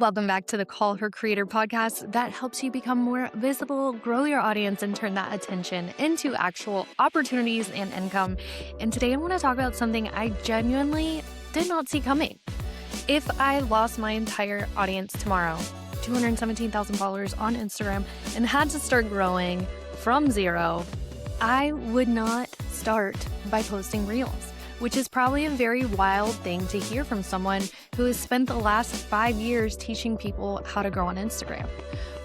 Welcome back to the Call Her Creator podcast that helps you become more visible, grow your audience, and turn that attention into actual opportunities and income. And today I want to talk about something I genuinely did not see coming. If I lost my entire audience tomorrow, 217,000 followers on Instagram, and had to start growing from zero, I would not start by posting reels, which is probably a very wild thing to hear from someone who has spent the last 5 years teaching people how to grow on Instagram.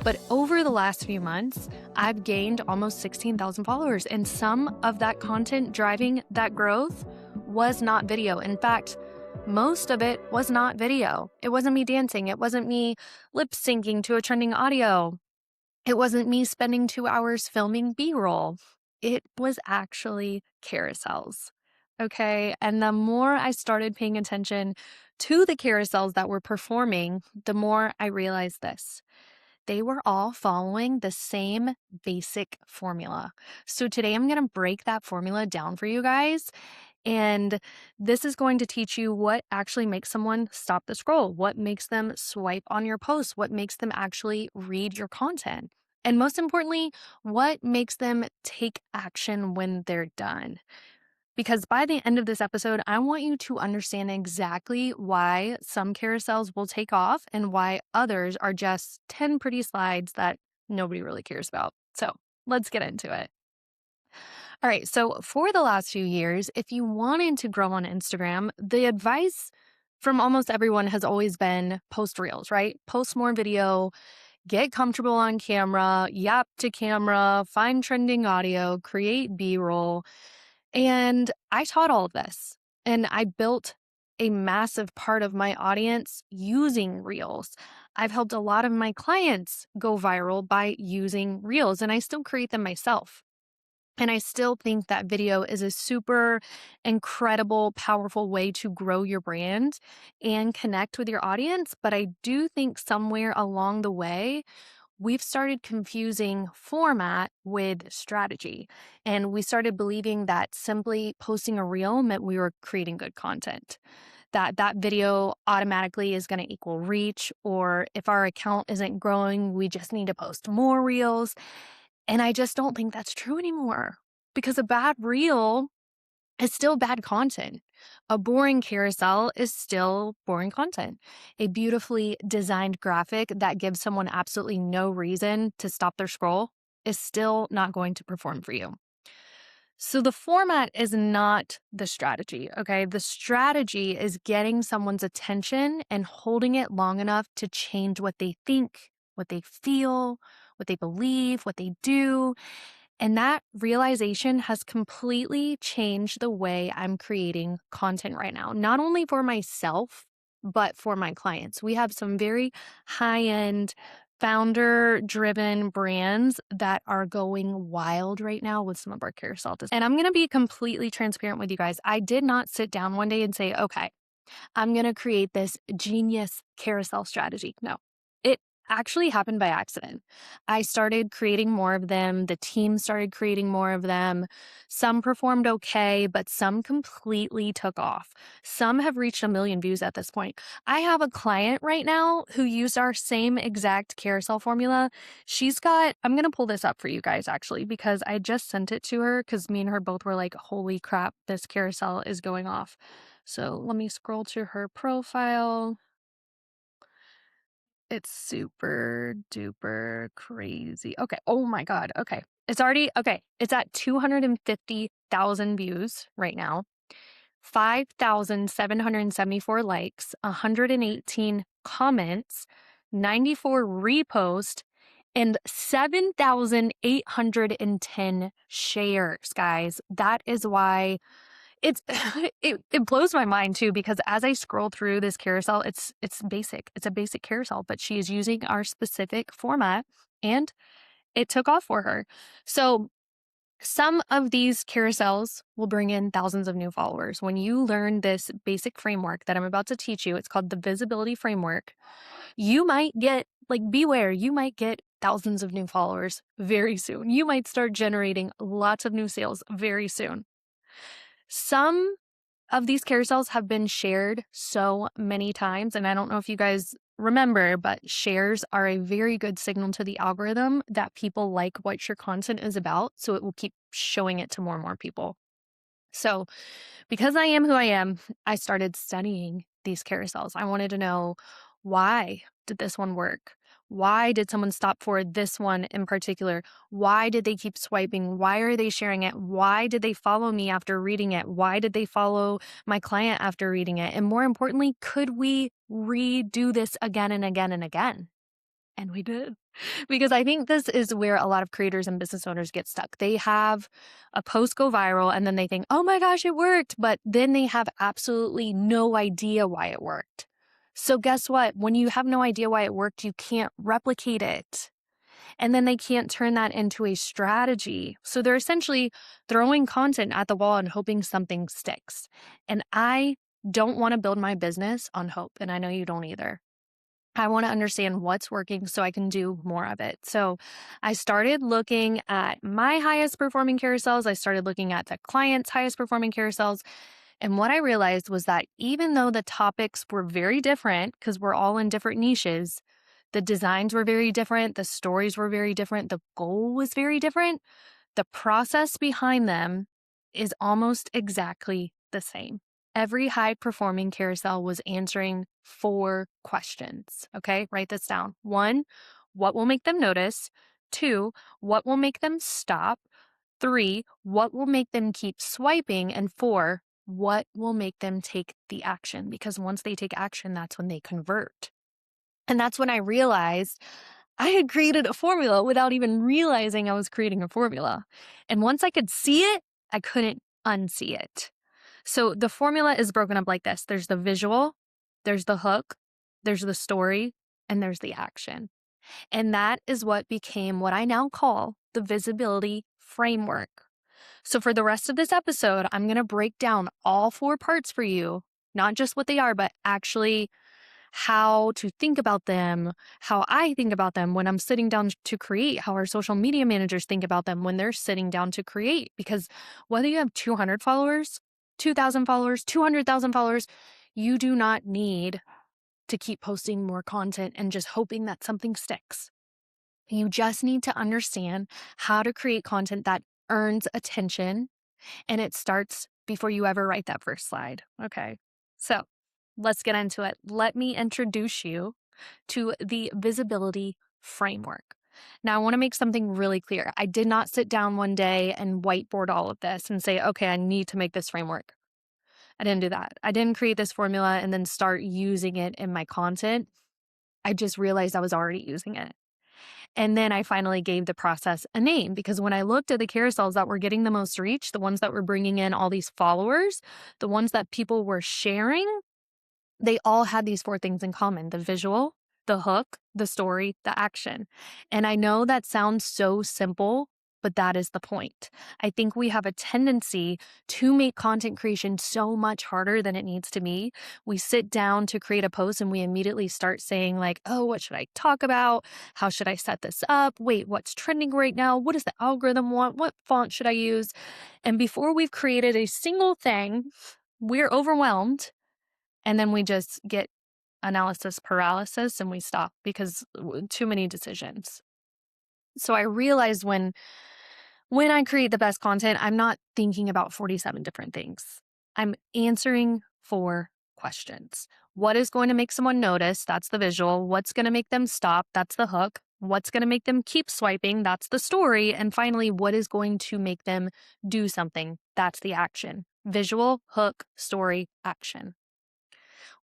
But over the last few months, I've gained almost 16,000 followers, and some of that content driving that growth was not video. In fact, most of it was not video. It wasn't me dancing. It wasn't me lip syncing to a trending audio. It wasn't me spending 2 hours filming B-roll. It was actually carousels. Okay. And the more I started paying attention to the carousels that were performing, the more I realized this. They were all following the same basic formula. So today I'm going to break that formula down for you guys. And this is going to teach you what actually makes someone stop the scroll, what makes them swipe on your posts, what makes them actually read your content. And most importantly, what makes them take action when they're done. Because by the end of this episode, I want you to understand exactly why some carousels will take off and why others are just 10 pretty slides that nobody really cares about. So let's get into it. All right, so for the last few years, if you wanted to grow on Instagram, the advice from almost everyone has always been post reels, right? Post more video, get comfortable on camera, yap to camera, find trending audio, create B-roll. And I taught all of this, and I built a massive part of my audience using reels. I've helped a lot of my clients go viral by using reels, and I still create them myself. And I still think that video is a super incredible, powerful way to grow your brand and connect with your audience. But I do think somewhere along the way, we've started confusing format with strategy. And we started believing that simply posting a reel meant we were creating good content. That video automatically is going to equal reach, or if our account isn't growing, we just need to post more reels. And I just don't think that's true anymore, because a bad reel is still bad content. A boring carousel is still boring content. A beautifully designed graphic that gives someone absolutely no reason to stop their scroll is still not going to perform for you. So the format is not the strategy, okay? The strategy is getting someone's attention and holding it long enough to change what they think, what they feel, what they believe, what they do. And that realization has completely changed the way I'm creating content right now, not only for myself, but for my clients. We have some very high-end, founder-driven brands that are going wild right now with some of our carousel design. And I'm going to be completely transparent with you guys. I did not sit down one day and say, okay, I'm going to create this genius carousel strategy. No, it actually happened by accident. I started creating more of them. The team started creating more of them. Some performed okay, but some completely took off. Some have reached 1 million views at this point. I have a client right now who used our same exact carousel formula. I'm going to pull this up for you guys actually, because I just sent it to her because me and her both were like, holy crap, this carousel is going off. So let me scroll to her profile. It's super duper crazy. Okay. Oh my God. Okay. It's at 250,000 views right now, 5,774 likes, 118 comments, 94 reposts, and 7,810 shares, guys. That is why it's it blows my mind too, because as I scroll through this carousel, it's basic. It's a basic carousel, but she is using our specific format and it took off for her. So some of these carousels will bring in thousands of new followers. When you learn this basic framework that I'm about to teach you, it's called the visibility framework. You might get, beware, you might get thousands of new followers very soon. You might start generating lots of new sales very soon. Some of these carousels have been shared so many times, and I don't know if you guys remember, but shares are a very good signal to the algorithm that people like what your content is about. So it will keep showing it to more and more people. So, because I am who I am, I started studying these carousels. I wanted to know, why did this one work? Why did someone stop for this one in particular? Why did they keep swiping? Why are they sharing it? Why did they follow me after reading it? Why did they follow my client after reading it? And more importantly, could we redo this again and again and again? And we did. Because I think this is where a lot of creators and business owners get stuck. They have a post go viral and then they think, oh my gosh, it worked. But then they have absolutely no idea why it worked. So guess what? When you have no idea why it worked, you can't replicate it. And then they can't turn that into a strategy. So they're essentially throwing content at the wall and hoping something sticks. And I don't want to build my business on hope. And I know you don't either. I want to understand what's working so I can do more of it. So I started looking at my highest performing carousels. I started looking at the client's highest performing carousels. And what I realized was that even though the topics were very different, because we're all in different niches, the designs were very different, the stories were very different, the goal was very different, the process behind them is almost exactly the same. Every high performing carousel was answering 4 questions. Okay, write this down. 1, what will make them notice? 2, what will make them stop? 3, what will make them keep swiping? And 4, what will make them take the action? Because once they take action, that's when they convert. And that's when I realized I had created a formula without even realizing I was creating a formula. And once I could see it, I couldn't unsee it. So the formula is broken up like this. There's the visual, there's the hook, there's the story, and there's the action. And that is what became what I now call the visibility framework. So for the rest of this episode, I'm going to break down all 4 parts for you, not just what they are, but actually how to think about them, how I think about them when I'm sitting down to create, how our social media managers think about them when they're sitting down to create. Because whether you have 200 followers, 2,000 followers, 200,000 followers, you do not need to keep posting more content and just hoping that something sticks. You just need to understand how to create content that earns attention, and it starts before you ever write that first slide. Okay. So let's get into it. Let me introduce you to the visibility framework. Now, I want to make something really clear. I did not sit down one day and whiteboard all of this and say, okay, I need to make this framework. I didn't do that. I didn't create this formula and then start using it in my content. I just realized I was already using it. And then I finally gave the process a name, because when I looked at the carousels that were getting the most reach, the ones that were bringing in all these followers, the ones that people were sharing, they all had these 4 things in common: the visual, the hook, the story, the action. And I know that sounds so simple, but that is the point. I think we have a tendency to make content creation so much harder than it needs to be. We sit down to create a post and we immediately start saying like, oh, what should I talk about? How should I set this up? Wait, what's trending right now? What does the algorithm want? What font should I use? And before we've created a single thing, we're overwhelmed. And then we just get analysis paralysis and we stop because too many decisions. So I realized when I create the best content, I'm not thinking about 47 different things. I'm answering 4 questions. What is going to make someone notice? That's the visual. What's going to make them stop? That's the hook. What's going to make them keep swiping? That's the story. And finally, what is going to make them do something? That's the action. Visual, hook, story, action.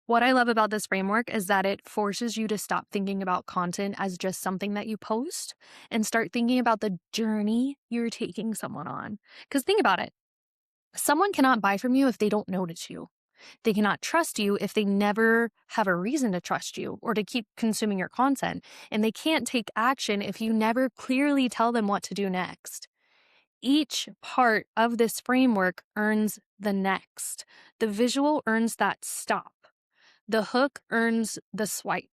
What I love about this framework is that it forces you to stop thinking about content as just something that you post and start thinking about the journey you're taking someone on. Because think about it. Someone cannot buy from you if they don't notice you. They cannot trust you if they never have a reason to trust you or to keep consuming your content. And they can't take action if you never clearly tell them what to do next. Each part of this framework earns the next. The visual earns that stop. The hook earns the swipe.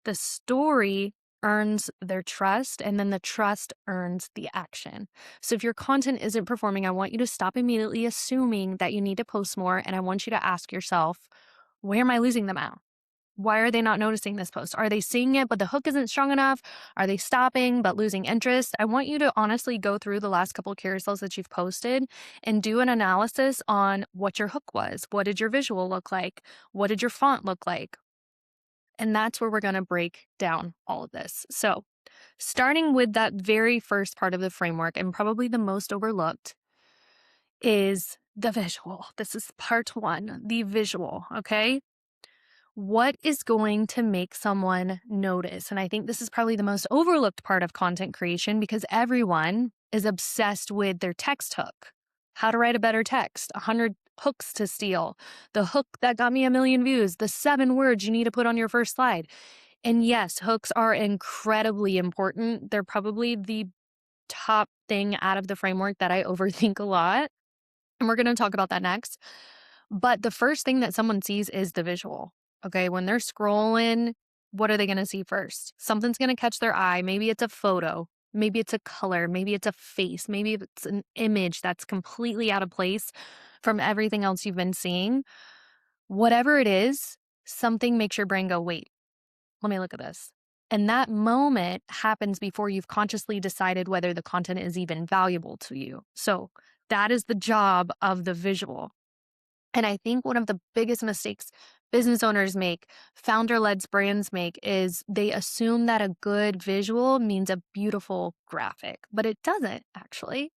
The story earns their trust, and then the trust earns the action. So if your content isn't performing, I want you to stop immediately assuming that you need to post more, and I want you to ask yourself, where am I losing them at? Why are they not noticing this post? Are they seeing it, but the hook isn't strong enough? Are they stopping, but losing interest? I want you to honestly go through the last couple carousels that you've posted and do an analysis on what your hook was. What did your visual look like? What did your font look like? And that's where we're going to break down all of this. So, starting with that very first part of the framework, and probably the most overlooked, is the visual. This is part one, the visual, okay? What is going to make someone notice? And I think this is probably the most overlooked part of content creation because everyone is obsessed with their text hook. How to write a better text, 100 hooks to steal, the hook that got me 1,000,000 views, the 7 words you need to put on your first slide. And yes, hooks are incredibly important. They're probably the top thing out of the framework that I overthink a lot. And we're going to talk about that next. But the first thing that someone sees is the visual. Okay. When they're scrolling, what are they going to see first? Something's going to catch their eye. Maybe it's a photo. Maybe it's a color. Maybe it's a face. Maybe it's an image that's completely out of place from everything else you've been seeing. Whatever it is, something makes your brain go, wait, let me look at this. And that moment happens before you've consciously decided whether the content is even valuable to you. So that is the job of the visual. And I think one of the biggest mistakes business owners make, founder-led brands make, is they assume that a good visual means a beautiful graphic, but it doesn't actually.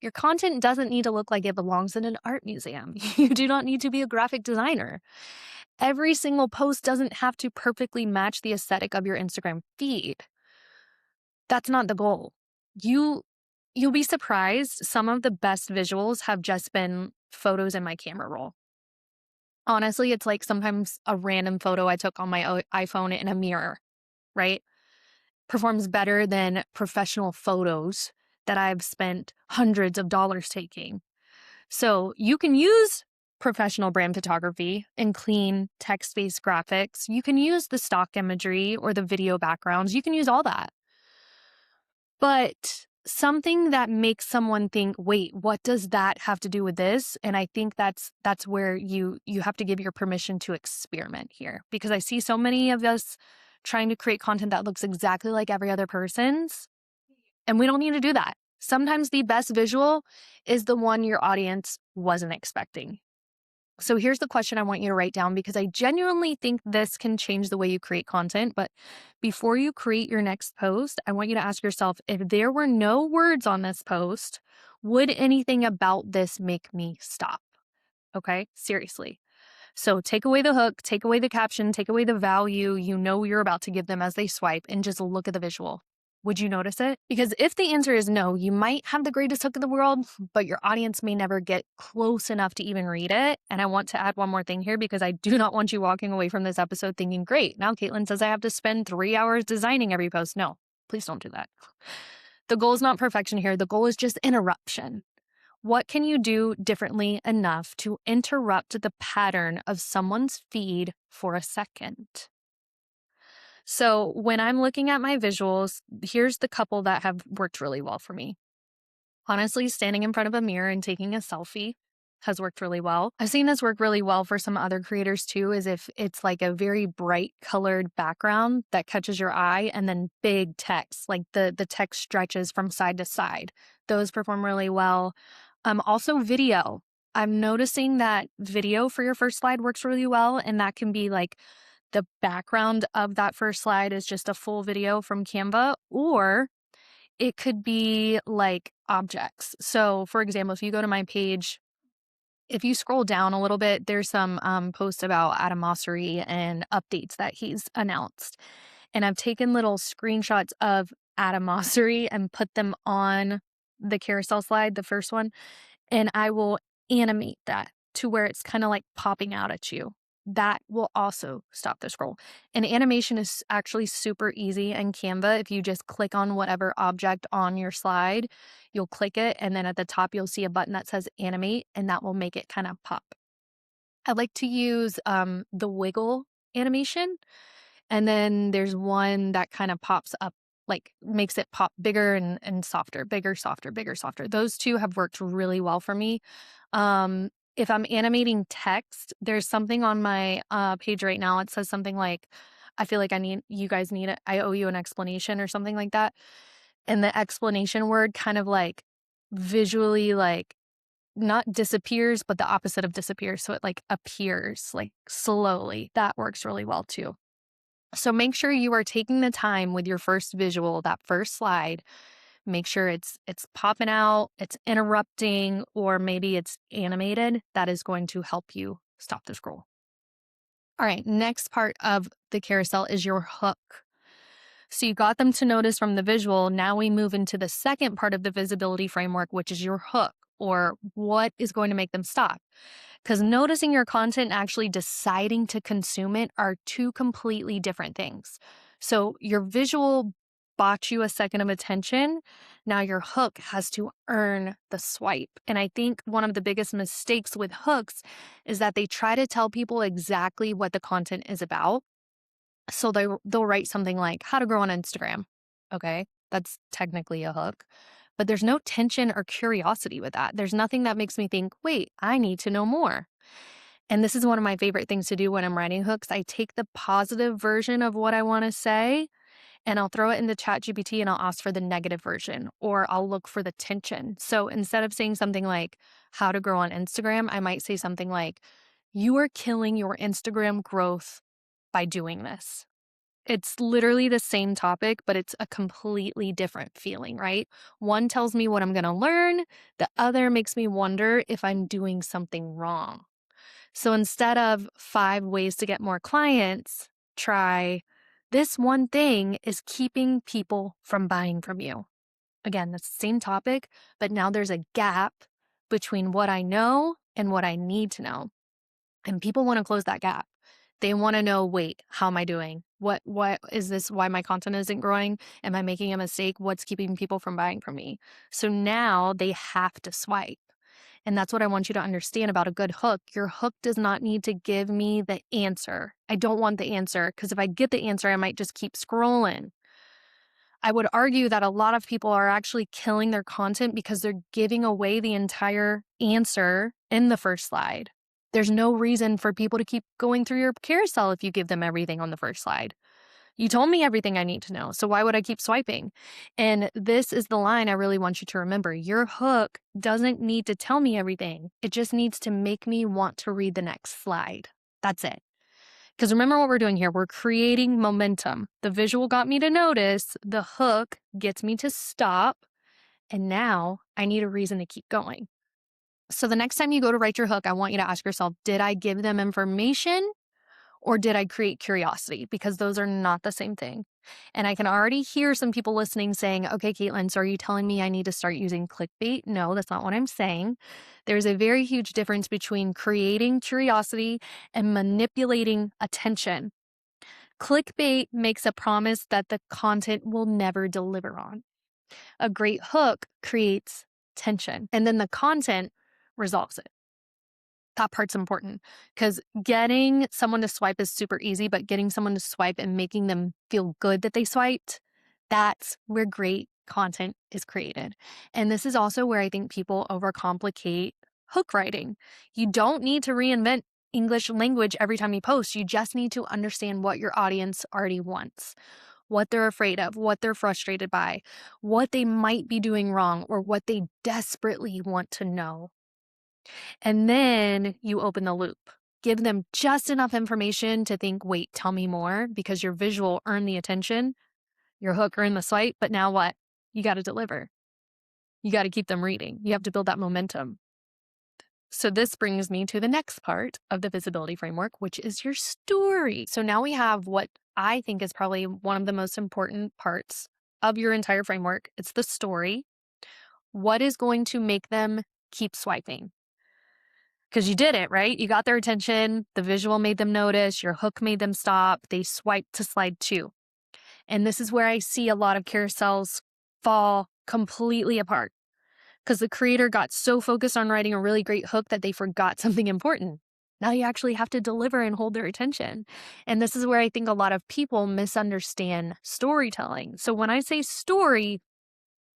Your content doesn't need to look like it belongs in an art museum. You do not need to be a graphic designer. Every single post doesn't have to perfectly match the aesthetic of your Instagram feed. That's not the goal. You'll be surprised. Some of the best visuals have just been photos in my camera roll. Honestly, it's like sometimes a random photo I took on my iPhone in a mirror, right? Performs better than professional photos that I've spent hundreds of dollars taking. So you can use professional brand photography and clean text-based graphics. You can use the stock imagery or the video backgrounds. You can use all that. But something that makes someone think, wait, what does that have to do with this? And I think that's where you have to give your permission to experiment here, because I see so many of us trying to create content that looks exactly like every other person's, and we don't need to do that. Sometimes the best visual is the one your audience wasn't expecting. So here's the question I want you to write down, because I genuinely think this can change the way you create content. But before you create your next post, I want you to ask yourself, if there were no words on this post, would anything about this make me stop? Okay, seriously. So take away the hook, take away the caption, take away the value you know you're about to give them as they swipe, and just look at the visual. Would you notice it? Because if the answer is no, you might have the greatest hook in the world, but your audience may never get close enough to even read it. And I want to add one more thing here, because I do not want you walking away from this episode thinking, great, now Caitlin says I have to spend 3 hours designing every post. No, please don't do that. The goal is not perfection here. The goal is just interruption. What can you do differently enough to interrupt the pattern of someone's feed for a second? So when I'm looking at my visuals, here's the couple that have worked really well for me. Honestly, standing in front of a mirror and taking a selfie has worked really well. I've seen this work really well for some other creators too, is if it's like a very bright colored background that catches your eye, and then big text, like the text stretches from side to side. Those perform really well. Also video. I'm noticing that video for your first slide works really well, and that can be like the background of that first slide is just a full video from Canva, or it could be like objects. So for example, if you go to my page, if you scroll down a little bit, there's some posts about Adam Mosseri and updates that he's announced. And I've taken little screenshots of Adam Mosseri and put them on the carousel slide, the first one, and I will animate that to where it's kind of like popping out at you. That will also stop the scroll. And animation is actually super easy in Canva. If you just click on whatever object on your slide, you'll click it, and then at the top you'll see a button that says animate, and that will make it kind of pop. I like to use the wiggle animation, and then there's one that kind of pops up, like makes it pop bigger and softer, bigger, softer, bigger, softer. Those two have worked really well for me. if I'm animating text, there's something on my page right now. It says something like, I feel like I owe you an explanation or something like that. And the explanation word kind of like visually, like, not disappears, but the opposite of disappears. So it like appears like slowly. That works really well too. So make sure you are taking the time with your first visual, that first slide. Make sure it's popping out, it's interrupting, or maybe it's animated. That is going to help you stop the scroll. All right, next part of the carousel is your hook. So you got them to notice from the visual. Now we move into the second part of the visibility framework, which is your hook, or what is going to make them stop. Because noticing your content and actually deciding to consume it are two completely different things. So your visual bought you a second of attention. Now your hook has to earn the swipe. And I think one of the biggest mistakes with hooks is that they try to tell people exactly what the content is about. So they'll write something like how to grow on Instagram. Okay, that's technically a hook. But there's no tension or curiosity with that. There's nothing that makes me think, wait, I need to know more. And this is one of my favorite things to do when I'm writing hooks. I take the positive version of what I want to say and I'll throw it into ChatGPT and I'll ask for the negative version, or I'll look for the tension. So instead of saying something like how to grow on Instagram, I might say something like, you are killing your Instagram growth by doing this. It's literally the same topic, but it's a completely different feeling, right? One tells me what I'm going to learn. The other makes me wonder if I'm doing something wrong. So instead of 5 ways to get more clients, try this one thing is keeping people from buying from you. Again, that's the same topic, but now there's a gap between what I know and what I need to know. And people want to close that gap. They want to know, wait, how am I doing? What is this? Why my content isn't growing? Am I making a mistake? What's keeping people from buying from me? So now they have to swipe. And that's what I want you to understand about a good hook. Your hook does not need to give me the answer. I don't want the answer because if I get the answer, I might just keep scrolling. I would argue that a lot of people are actually killing their content because they're giving away the entire answer in the first slide. There's no reason for people to keep going through your carousel if you give them everything on the first slide. You told me everything I need to know, so why would I keep swiping? And this is the line I really want you to remember. Your hook doesn't need to tell me everything. It just needs to make me want to read the next slide. That's it. Because remember what we're doing here. We're creating momentum. The visual got me to notice. The hook gets me to stop. And now I need a reason to keep going. So the next time you go to write your hook, I want you to ask yourself, did I give them information or did I create curiosity? Because those are not the same thing. And I can already hear some people listening saying, okay, Caitlin, so are you telling me I need to start using clickbait? No, that's not what I'm saying. There's a very huge difference between creating curiosity and manipulating attention. Clickbait makes a promise that the content will never deliver on. A great hook creates tension, and then the content resolves it. That part's important because getting someone to swipe is super easy, but getting someone to swipe and making them feel good that they swiped, that's where great content is created. And this is also where I think people overcomplicate hook writing. You don't need to reinvent English language every time you post. You just need to understand what your audience already wants, what they're afraid of, what they're frustrated by, what they might be doing wrong, or what they desperately want to know. And then you open the loop. Give them just enough information to think, wait, tell me more, because your visual earned the attention, your hook earned the swipe, but now what? You got to deliver. You got to keep them reading. You have to build that momentum. So this brings me to the next part of the visibility framework, which is your story. So now we have what I think is probably one of the most important parts of your entire framework. It's the story. What is going to make them keep swiping? Because you did it, right? You got their attention. The visual made them notice. Your hook made them stop. They swiped to slide 2. And this is where I see a lot of carousels fall completely apart because the creator got so focused on writing a really great hook that they forgot something important. Now you actually have to deliver and hold their attention. And this is where I think a lot of people misunderstand storytelling. So when I say story,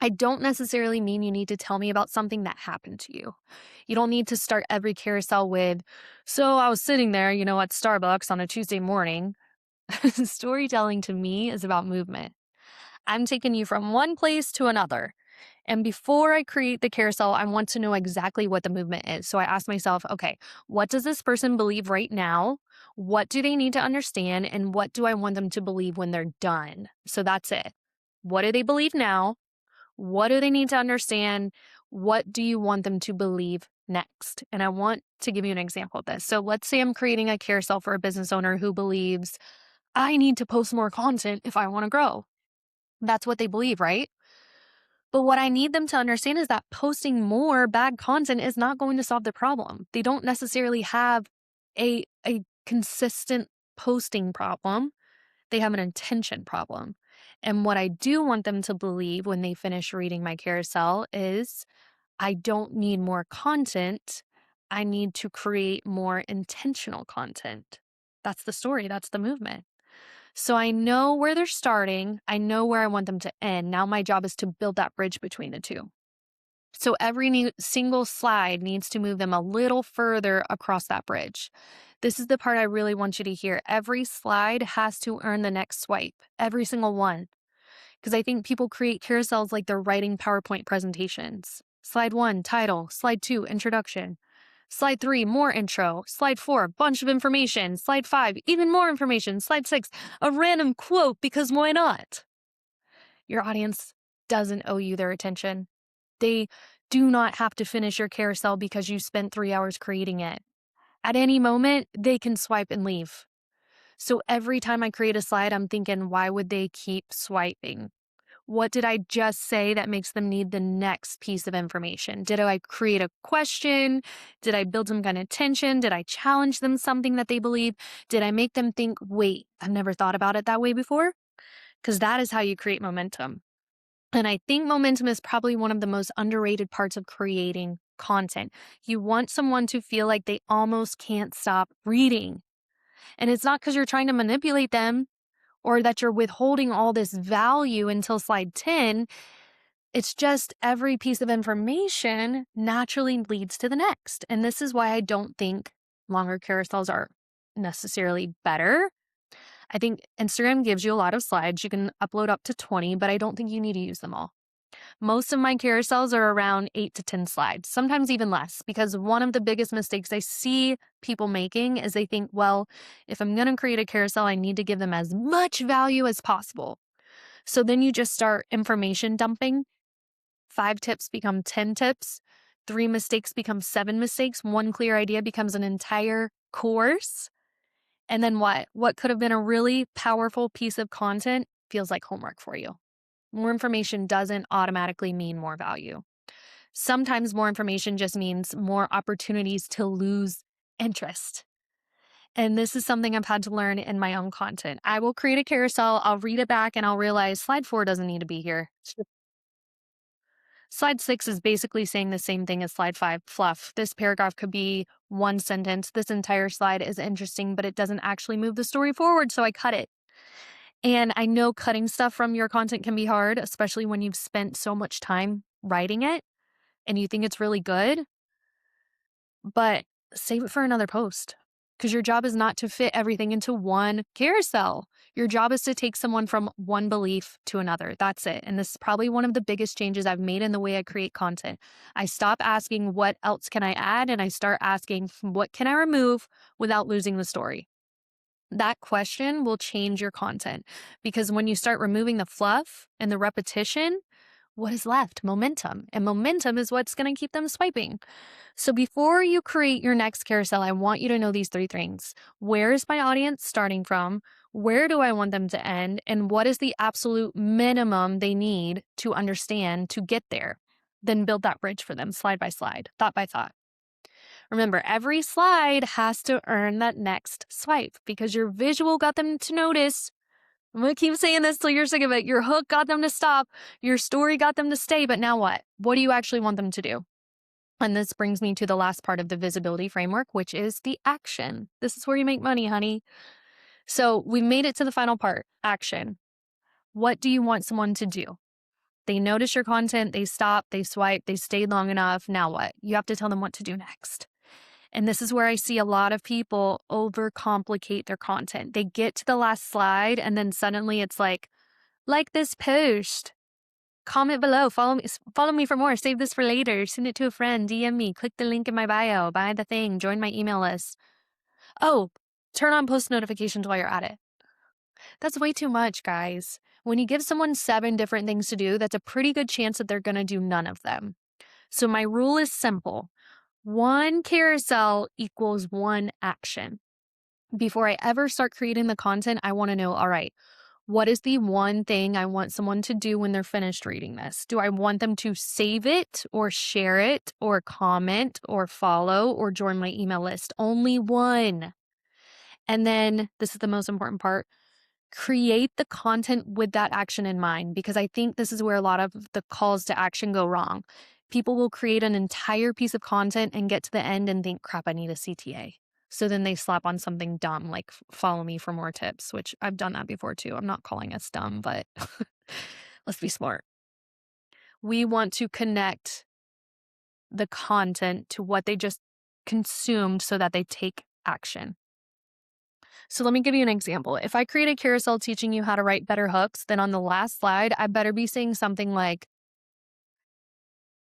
I don't necessarily mean you need to tell me about something that happened to you. You don't need to start every carousel with, so I was sitting there, at Starbucks on a Tuesday morning. Storytelling to me is about movement. I'm taking you from one place to another. And before I create the carousel, I want to know exactly what the movement is. So I ask myself, okay, what does this person believe right now? What do they need to understand? And what do I want them to believe when they're done? So that's it. What do they believe now? What do they need to understand? What do you want them to believe next? And I want to give you an example of this. So let's say I'm creating a carousel for a business owner who believes I need to post more content if I want to grow. That's what they believe, right? But what I need them to understand is that posting more bad content is not going to solve the problem. They don't necessarily have a consistent posting problem. They have an intention problem. And what I do want them to believe when they finish reading my carousel is I don't need more content. I need to create more intentional content. That's the story. That's the movement. So I know where they're starting. I know where I want them to end. Now my job is to build that bridge between the two. So every single slide needs to move them a little further across that bridge. This is the part I really want you to hear. Every slide has to earn the next swipe, every single one. Because I think people create carousels like they're writing PowerPoint presentations. Slide 1, title. Slide 2, introduction. Slide 3, more intro. Slide 4, bunch of information. Slide 5, even more information. Slide 6, a random quote because why not? Your audience doesn't owe you their attention. They do not have to finish your carousel because you spent 3 hours creating it. At any moment, they can swipe and leave. So every time I create a slide, I'm thinking, why would they keep swiping? What did I just say that makes them need the next piece of information? Did I create a question? Did I build some kind of tension? Did I challenge them something that they believe? Did I make them think, wait, I've never thought about it that way before? Because that is how you create momentum. And I think momentum is probably one of the most underrated parts of creating content. You want someone to feel like they almost can't stop reading. And it's not because you're trying to manipulate them or that you're withholding all this value until slide 10. It's just every piece of information naturally leads to the next. And this is why I don't think longer carousels are necessarily better. I think Instagram gives you a lot of slides. You can upload up to 20, but I don't think you need to use them all. Most of my carousels are around 8 to 10 slides, sometimes even less, because one of the biggest mistakes I see people making is they think, well, if I'm going to create a carousel, I need to give them as much value as possible. So then you just start information dumping. 5 tips become 10 tips. 3 mistakes become 7 mistakes. 1 clear idea becomes an entire course. And then what? What could have been a really powerful piece of content feels like homework for you. More information doesn't automatically mean more value. Sometimes more information just means more opportunities to lose interest. And this is something I've had to learn in my own content. I will create a carousel, I'll read it back, and I'll realize slide 4 doesn't need to be here. Slide 6 is basically saying the same thing as slide 5, fluff. This paragraph could be 1 sentence. This entire slide is interesting, but it doesn't actually move the story forward, so I cut it. And I know cutting stuff from your content can be hard, especially when you've spent so much time writing it and you think it's really good, but save it for another post because your job is not to fit everything into one carousel. Your job is to take someone from one belief to another. That's it. And this is probably one of the biggest changes I've made in the way I create content. I stop asking what else can I add and I start asking what can I remove without losing the story. That question will change your content because when you start removing the fluff and the repetition, what is left? Momentum. And momentum is what's going to keep them swiping. So before you create your next carousel, I want you to know these 3 things. Where is my audience starting from? Where do I want them to end? And what is the absolute minimum they need to understand to get there? Then build that bridge for them slide by slide, thought by thought. Remember, every slide has to earn that next swipe because your visual got them to notice. I'm going to keep saying this till you're sick of it. Your hook got them to stop. Your story got them to stay. But now what? What do you actually want them to do? And this brings me to the last part of the visibility framework, which is the action. This is where you make money, honey. So we made it to the final part, action. What do you want someone to do? They notice your content, they stop, they swipe, they stayed long enough. Now what? You have to tell them what to do next. And this is where I see a lot of people overcomplicate their content. They get to the last slide and then suddenly it's like this post, comment below, follow me for more, save this for later, send it to a friend, DM me, click the link in my bio, buy the thing, join my email list. Oh, turn on post notifications while you're at it. That's way too much, guys. When you give someone 7 different things to do, that's a pretty good chance that they're going to do none of them. So my rule is simple. 1 carousel equals 1 action. Before I ever start creating the content, I want to know, all right, what is the one thing I want someone to do when they're finished reading this? Do I want them to save it or share it or comment or follow or join my email list? Only 1. And then this is the most important part. Create the content with that action in mind, because I think this is where a lot of the calls to action go wrong. People will create an entire piece of content and get to the end and think, crap, I need a CTA. So then they slap on something dumb like follow me for more tips, which I've done that before too. I'm not calling us dumb, but let's be smart. We want to connect the content to what they just consumed so that they take action. So let me give you an example. If I create a carousel teaching you how to write better hooks, then on the last slide, I better be saying something like,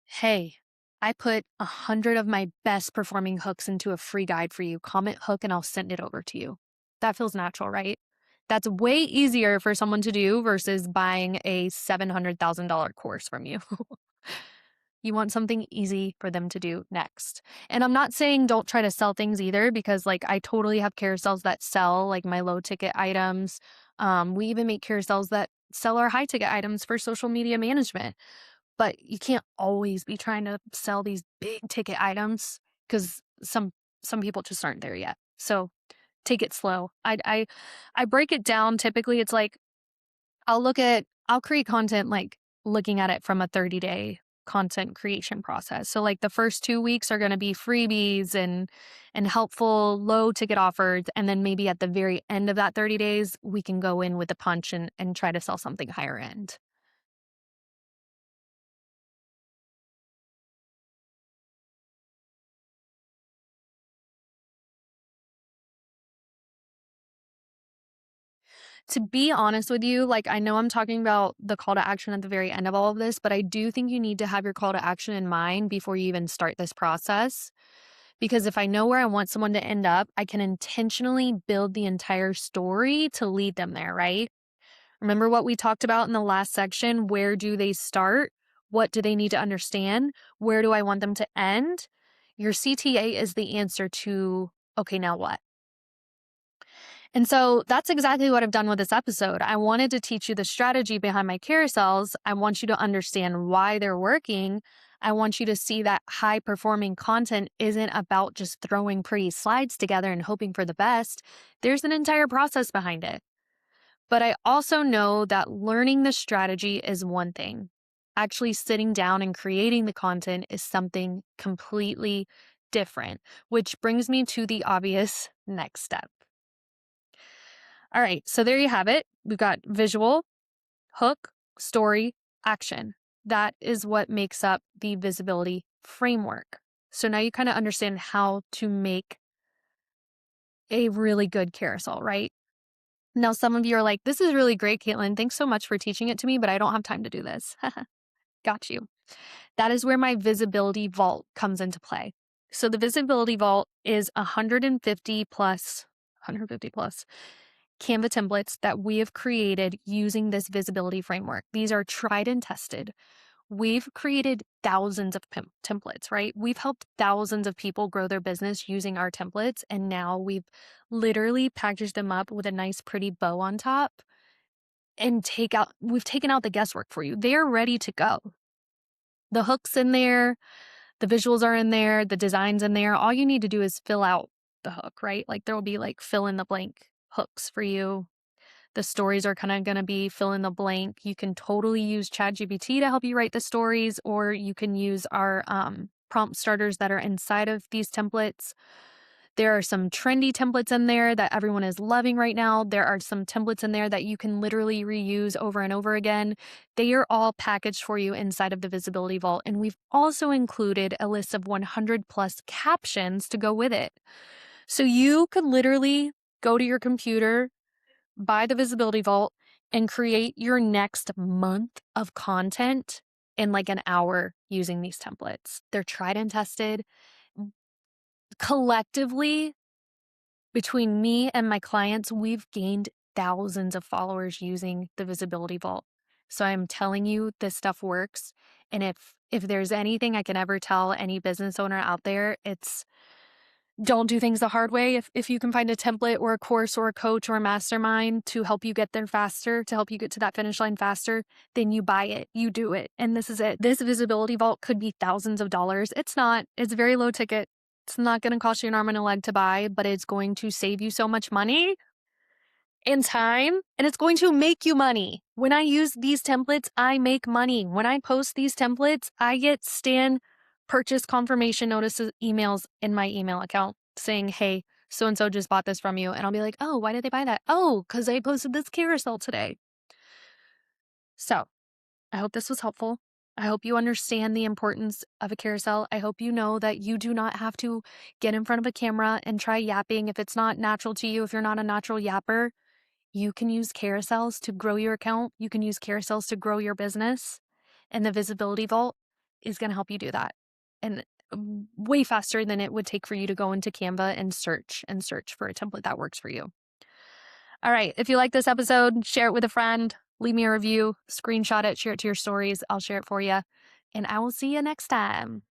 hey, I put 100 of my best performing hooks into a free guide for you. Comment hook and I'll send it over to you. That feels natural, right? That's way easier for someone to do versus buying a $700,000 course from you. You want something easy for them to do next. And I'm not saying don't try to sell things either, because like I totally have carousels that sell like my low ticket items. We even make carousels that sell our high ticket items for social media management. But you can't always be trying to sell these big ticket items because some people just aren't there yet. So take it slow. I break it down. Typically it's like I'll create content like looking at it from a 30-day content creation process. So like the first 2 weeks are going to be freebies and helpful low ticket offers. And then maybe at the very end of that 30 days, we can go in with a punch and try to sell something higher end. To be honest with you, like I know I'm talking about the call to action at the very end of all of this, but I do think you need to have your call to action in mind before you even start this process. Because if I know where I want someone to end up, I can intentionally build the entire story to lead them there, right? Remember what we talked about in the last section? Where do they start? What do they need to understand? Where do I want them to end? Your CTA is the answer to, okay, now what? And so that's exactly what I've done with this episode. I wanted to teach you the strategy behind my carousels. I want you to understand why they're working. I want you to see that high performing content isn't about just throwing pretty slides together and hoping for the best. There's an entire process behind it. But I also know that learning the strategy is one thing. Actually sitting down and creating the content is something completely different, which brings me to the obvious next step. All right, so there you have it. We've got visual, hook, story, action. That is what makes up the visibility framework. So now you kind of understand how to make a really good carousel, right? Now, some of you are like, this is really great, Caitlin. Thanks so much for teaching it to me, but I don't have time to do this. Got you. That is where my visibility vault comes into play. So the visibility vault is 150 plus Canva templates that we have created using this visibility framework. These are tried and tested. We've created thousands of templates, right? We've helped thousands of people grow their business using our templates. And now we've literally packaged them up with a nice, pretty bow on top and we've taken out the guesswork for you. They're ready to go. The hook's in there, the visuals are in there, the design's in there. All you need to do is fill out the hook, right? Like there will be like fill in the blank hooks for you. The stories are kind of going to be fill in the blank. You can totally use ChatGPT to help you write the stories, or you can use our prompt starters that are inside of these templates. There are some trendy templates in there that everyone is loving right now. There are some templates in there that you can literally reuse over and over again. They are all packaged for you inside of the Visibility Vault. And we've also included a list of 100 plus captions to go with it. So you could literally go to your computer, buy the Visibility Vault, and create your next month of content in like an hour using these templates. They're tried and tested. Collectively, between me and my clients, we've gained thousands of followers using the Visibility Vault. So I'm telling you, this stuff works. And if there's anything I can ever tell any business owner out there, it's don't do things the hard way. If you can find a template or a course or a coach or a mastermind to help you get there faster, to help you get to that finish line faster, then you buy it, you do it. And this is it. This Visibility Vault could be thousands of dollars. It's not. It's very low ticket. It's not going to cost you an arm and a leg to buy, but it's going to save you so much money and time, and it's going to make you money. When I use these templates, I make money. When I post these templates, I get Stan purchase confirmation notices emails in my email account saying, hey, so-and-so just bought this from you. And I'll be like, oh, why did they buy that? Oh, because I posted this carousel today. So I hope this was helpful. I hope you understand the importance of a carousel. I hope you know that you do not have to get in front of a camera and try yapping if it's not natural to you, if you're not a natural yapper. You can use carousels to grow your account. You can use carousels to grow your business. And the Visibility Vault is going to help you do that. And way faster than it would take for you to go into Canva and search for a template that works for you. All right. If you like this episode, share it with a friend, leave me a review, screenshot it, share it to your stories. I'll share it for you. And I will see you next time.